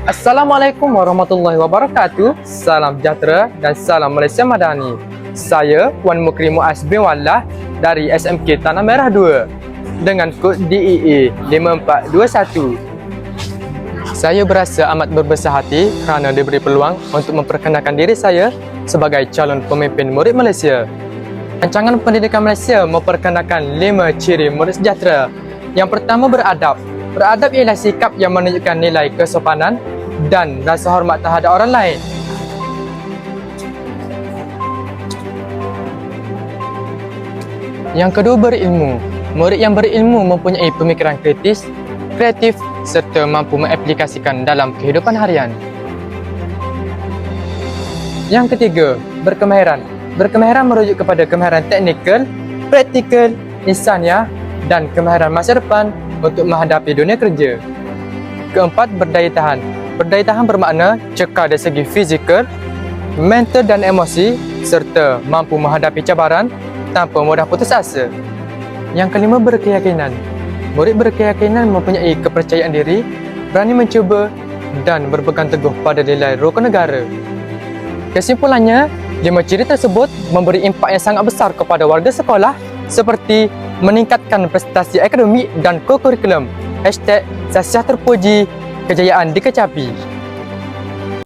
Assalamualaikum warahmatullahi wabarakatuh. Salam sejahtera dan salam Malaysia Madani. Saya Wan Mukri Muaz bin Wallah dari SMK Tanah Merah 2 dengan kod DEA 5421. Saya berasa amat berbesar hati kerana diberi peluang untuk memperkenalkan diri saya sebagai calon pemimpin murid Malaysia. Rancangan Pendidikan Malaysia memperkenalkan 5 ciri murid sejahtera. Yang pertama, beradab. Beradab ialah sikap yang menunjukkan nilai kesopanan dan rasa hormat terhadap orang lain. Yang kedua, berilmu. Murid yang berilmu mempunyai pemikiran kritis, kreatif serta mampu mengaplikasikan dalam kehidupan harian. Yang ketiga, berkemahiran. Berkemahiran merujuk kepada kemahiran teknikal, praktikal, insaniah dan kemahiran masa depan untuk menghadapi dunia kerja. Keempat, berdaya tahan. Berdaya tahan bermakna cekal dari segi fizikal, mental dan emosi serta mampu menghadapi cabaran tanpa mudah putus asa. Yang kelima, berkeyakinan. Murid berkeyakinan mempunyai kepercayaan diri, berani mencuba dan berpegang teguh pada nilai rukun negara. Kesimpulannya, 5 ciri tersebut memberi impak yang sangat besar kepada warga sekolah seperti meningkatkan prestasi akademik dan kokurikulum. #Saya terpuji, kejayaan dikecapi.